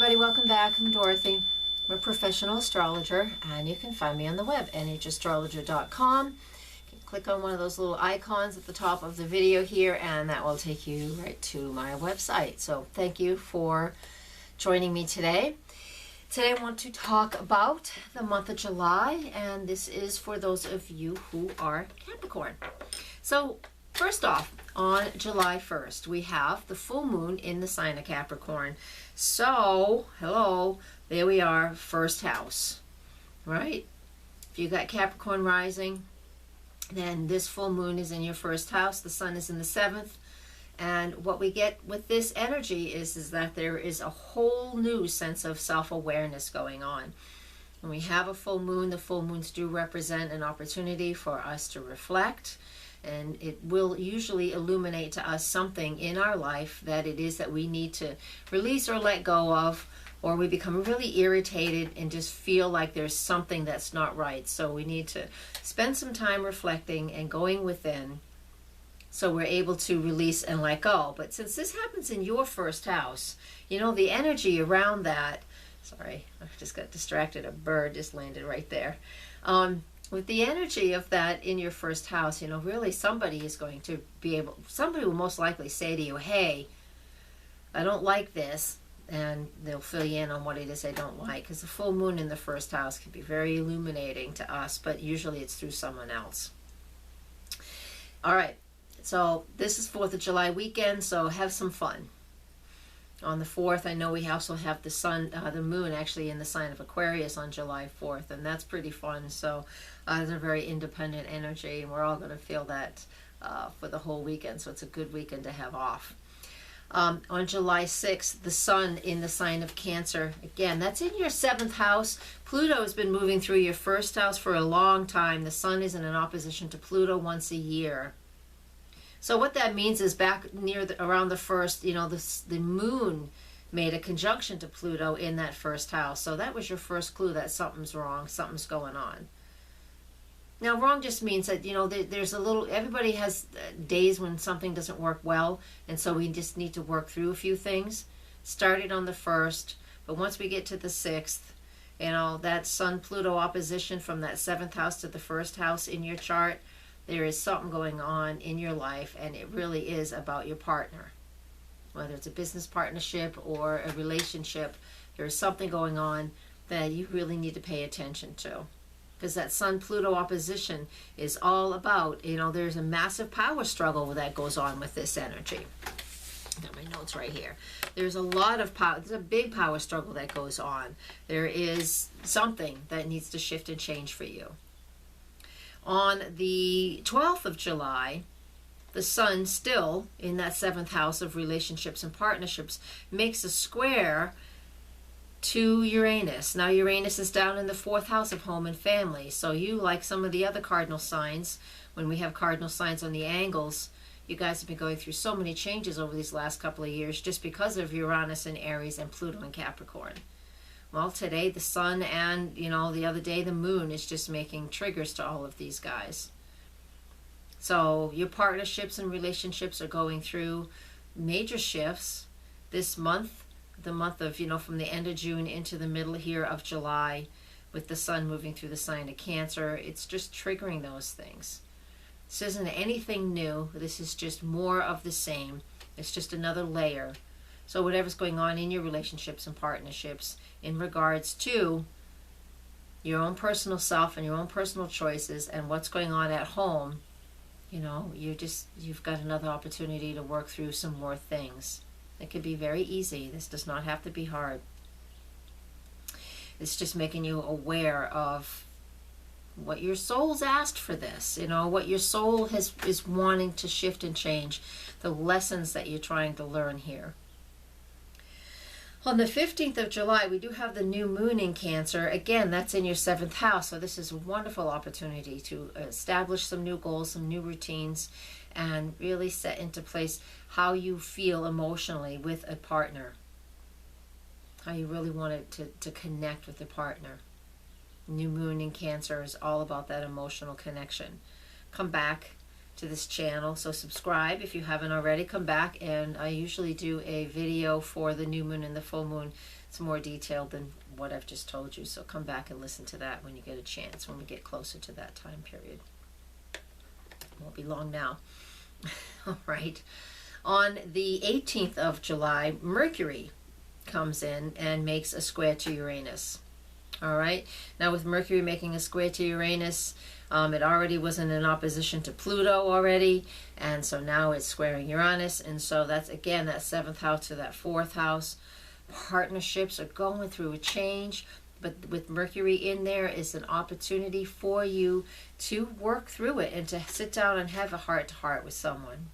everybody, welcome back. I'm Dorothy. I'm a professional astrologer, and you can find me on the web, nhastrologer.com. You can click on one of those little icons at the top of the video here, and that will take you right to my website. So thank you for joining me today. Today I want to talk about the month of July, and this is for those of you who are Capricorn. So first off, on July 1st, we have the full moon in the sign of Capricorn. So, hello, there we are, first house, right? If you got Capricorn rising, then this full moon is in your first house. The sun is in the 7th. And what we get with this energy is that there is a whole new sense of self-awareness going on. When we have a full moon, the full moons do represent an opportunity for us to reflect. And it will usually illuminate to us something in our life that it is that we need to release or let go of, or we become really irritated and just feel like there's something that's not right. So we need to spend some time reflecting and going within so we're able to release and let go. But since this happens in your first house, you know, the energy around that, sorry, I just got distracted, a bird just landed right there. With the energy of that in your first house, you know, really somebody is going to be able, somebody will most likely say to you, hey, I don't like this, and they'll fill you in on what it is they don't like, because the full moon in the first house can be very illuminating to us, but usually it's through someone else. All right, so this is 4th of July weekend, so have some fun. On the 4th, I know we also have the sun, the moon actually in the sign of Aquarius on July 4th, and that's pretty fun. So it's a very independent energy, and we're all going to feel that for the whole weekend. So it's a good weekend to have off. On July 6th, the sun in the sign of Cancer. Again, that's in your 7th house. Pluto has been moving through your first house for a long time. The sun is in an opposition to Pluto once a year. So what that means is back near around the 1st, you know, the moon made a conjunction to Pluto in that first house. So that was your first clue that something's wrong, something's going on. Now, wrong just means that, you know, there's a little, everybody has days when something doesn't work well, and so we just need to work through a few things. Started on the 1st, but once we get to the 6th, you know, that Sun-Pluto opposition from that 7th house to the 1st house in your chart, there is something going on in your life, and it really is about your partner. Whether it's a business partnership or a relationship, there is something going on that you really need to pay attention to. Because that Sun-Pluto opposition is all about, you know, there's a massive power struggle that goes on with this energy. Got my notes right here. There's a lot of power, there's a big power struggle that goes on. There is something that needs to shift and change for you. On the 12th of July, the sun still in that 7th house of relationships and partnerships makes a square to Uranus. Now Uranus is down in the 4th house of home and family. So you, like some of the other cardinal signs, when we have cardinal signs on the angles, you guys have been going through so many changes over these last couple of years just because of Uranus in Aries and Pluto in Capricorn. Well, today the sun and, you know, the other day the moon is just making triggers to all of these guys. So your partnerships and relationships are going through major shifts this month, the month of, you know, from the end of June into the middle here of July, with the sun moving through the sign of Cancer. It's just triggering those things. This isn't anything new. This is just more of the same. It's just another layer. So whatever's going on in your relationships and partnerships in regards to your own personal self and your own personal choices and what's going on at home, you know, you've got another opportunity to work through some more things. It could be very easy. This does not have to be hard. It's just making you aware of what your soul's asked for this, you know, what your soul is wanting to shift and change, the lessons that you're trying to learn here. On the 15th of July, we do have the new moon in Cancer. Again, that's in your 7th house. So this is a wonderful opportunity to establish some new goals, some new routines, and really set into place how you feel emotionally with a partner. How you really want it to connect with a partner. New moon in Cancer is all about that emotional connection. Come back to this channel, so subscribe if you haven't already. Come back, and I usually do a video for the new moon and the full moon It's more detailed than what I've just told you, so come back and listen to that when you get a chance, when we get closer to that time period. Won't be long now. All right. On the 18th of July, Mercury comes in and makes a square to Uranus. All right. Now with Mercury making a square to Uranus, it already was in an opposition to Pluto already, and so now it's squaring Uranus, and so that's again that 7th house to that 4th house. Partnerships are going through a change, but with Mercury in there is an opportunity for you to work through it and to sit down and have a heart-to-heart with someone.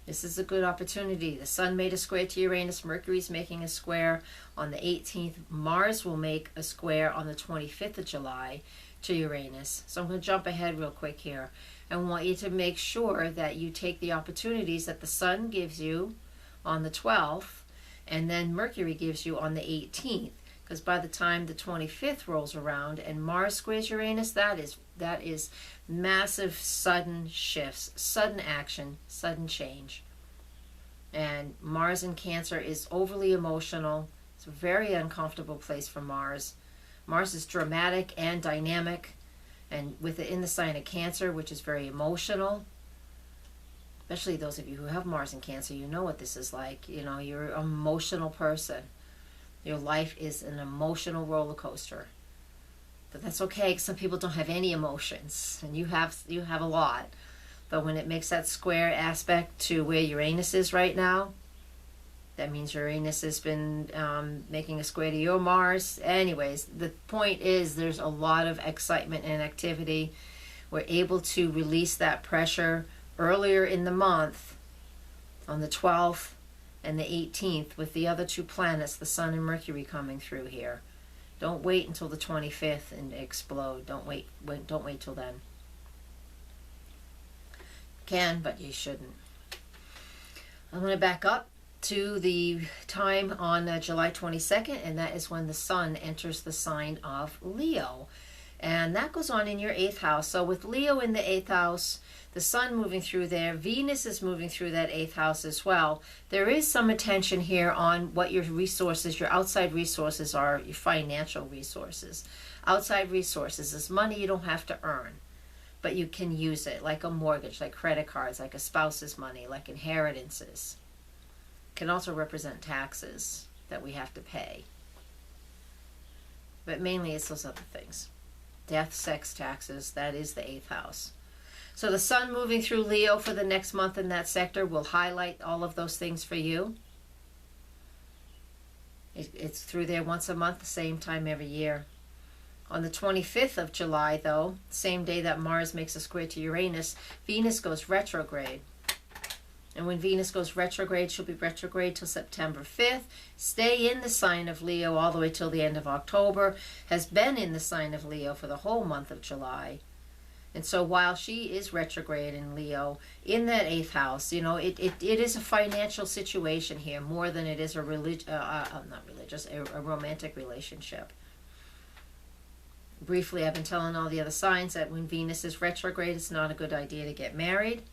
This is a good opportunity. The Sun made a square to Uranus. Mercury's making a square on the 18th. Mars will make a square on the 25th of July to Uranus. So I'm going to jump ahead real quick here. I want you to make sure that you take the opportunities that the Sun gives you on the 12th and then Mercury gives you on the 18th. Because by the time the 25th rolls around and Mars squares Uranus, that is massive sudden shifts, sudden action, sudden change. And Mars in Cancer is overly emotional. It's a very uncomfortable place for Mars. Mars is dramatic and dynamic, and with it in the sign of Cancer, which is very emotional. Especially those of you who have Mars in Cancer, you know what this is like. You know, you're an emotional person. Your life is an emotional roller coaster. But that's okay, 'cause some people don't have any emotions, and you have a lot. But when it makes that square aspect to where Uranus is right now, that means Uranus has been making a square to your Mars. Anyways, the point is there's a lot of excitement and activity. We're able to release that pressure earlier in the month on the 12th and the 18th with the other two planets, the Sun and Mercury, coming through here. Don't wait until the 25th and explode. Don't wait till then. Can, but you shouldn't. I'm going to back up to the time on July 22nd, and that is when the Sun enters the sign of Leo. And that goes on in your 8th house. So with Leo in the 8th house, the Sun moving through there, Venus is moving through that 8th house as well. There is some attention here on what your resources, your outside resources are, your financial resources. Outside resources is money you don't have to earn, but you can use it, like a mortgage, like credit cards, like a spouse's money, like inheritances. Can also represent taxes that we have to pay. But mainly it's those other things. Death, sex, taxes, that is the 8th house. So the Sun moving through Leo for the next month in that sector will highlight all of those things for you. It's through there once a month, the same time every year. On the 25th of July, though, same day that Mars makes a square to Uranus, Venus goes retrograde. And when Venus goes retrograde, she'll be retrograde till September 5th. Stay in the sign of Leo all the way till the end of October. Has been in the sign of Leo for the whole month of July. And so while she is retrograde in Leo, in that 8th house, you know, it is a financial situation here more than it is a a romantic relationship. Briefly, I've been telling all the other signs that when Venus is retrograde, it's not a good idea to get married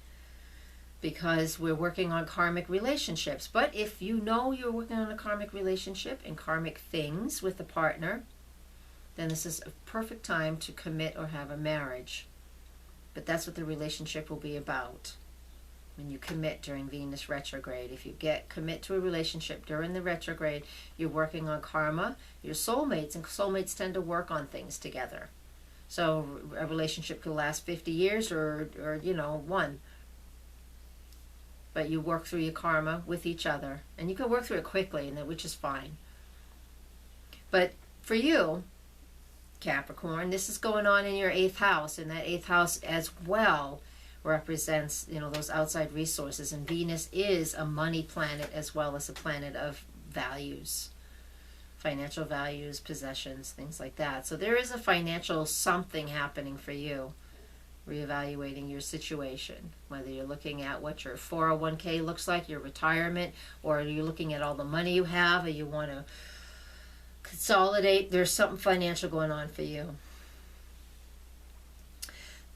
because we're working on karmic relationships. But if you know you're working on a karmic relationship and karmic things with a partner, then this is a perfect time to commit or have a marriage. But that's what the relationship will be about when you commit during Venus retrograde. If you commit to a relationship during the retrograde, you're working on karma, your soulmates, and soulmates tend to work on things together. So a relationship could last 50 years or you know, one. But you work through your karma with each other. And you can work through it quickly, which is fine. But for you, Capricorn, this is going on in your 8th house, and that 8th house as well represents, you know, those outside resources, and Venus is a money planet as well as a planet of values, financial values, possessions, things like that. So there is a financial something happening for you, reevaluating your situation, whether you're looking at what your 401k looks like, your retirement, or you're looking at all the money you have, or you want to consolidate. There's something financial going on for you.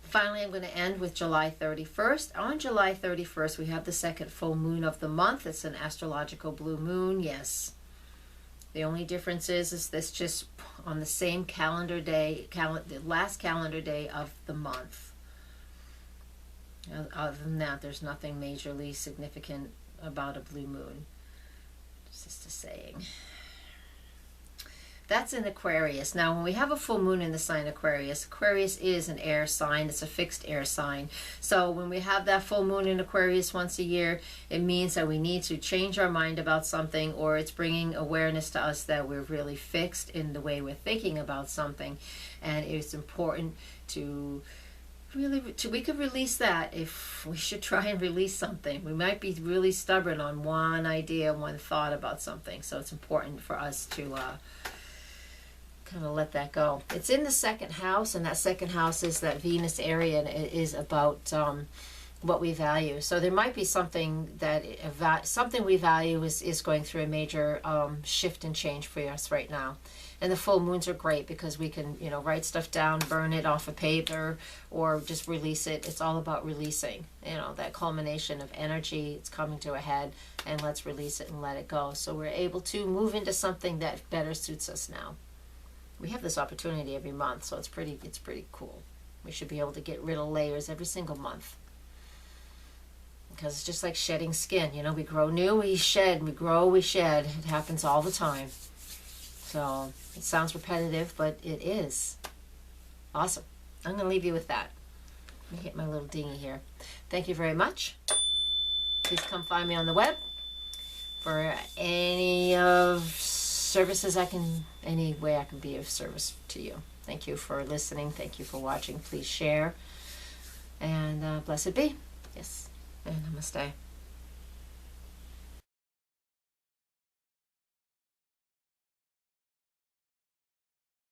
Finally, I'm going to end with July 31st. On July 31st, we have the second full moon of the month. It's an astrological blue moon, yes. The only difference is this just on the same calendar day, the last calendar day of the month. Other than that, there's nothing majorly significant about a blue moon. It's just a saying. That's in Aquarius. Now, when we have a full moon in the sign Aquarius, Aquarius is an air sign. It's a fixed air sign. So when we have that full moon in Aquarius once a year, it means that we need to change our mind about something, or it's bringing awareness to us that we're really fixed in the way we're thinking about something. And it's important to we could release that. If we should try and release something, we might be really stubborn on one idea, one thought about something. So it's important for us to kind of let that go. It's in the second house, and that second house is that Venus area, and it is about what we value. So there might be something that something we value is going through a major shift and change for us right now. And the full moons are great because we can, you know, write stuff down, burn it off a paper, or just release it. It's all about releasing, you know, that culmination of energy. It's coming to a head, and let's release it and let it go. So we're able to move into something that better suits us now. We have this opportunity every month, so it's pretty cool. We should be able to get rid of layers every single month. Because it's just like shedding skin. You know, we grow new, we shed, we grow, we shed. It happens all the time. So it sounds repetitive, but it is. Awesome. I'm going to leave you with that. Let me hit my little dinghy here. Thank you very much. Please come find me on the web for any of services any way I can be of service to you. Thank you for listening. Thank you for watching. Please share. And blessed be. Yes. And namaste.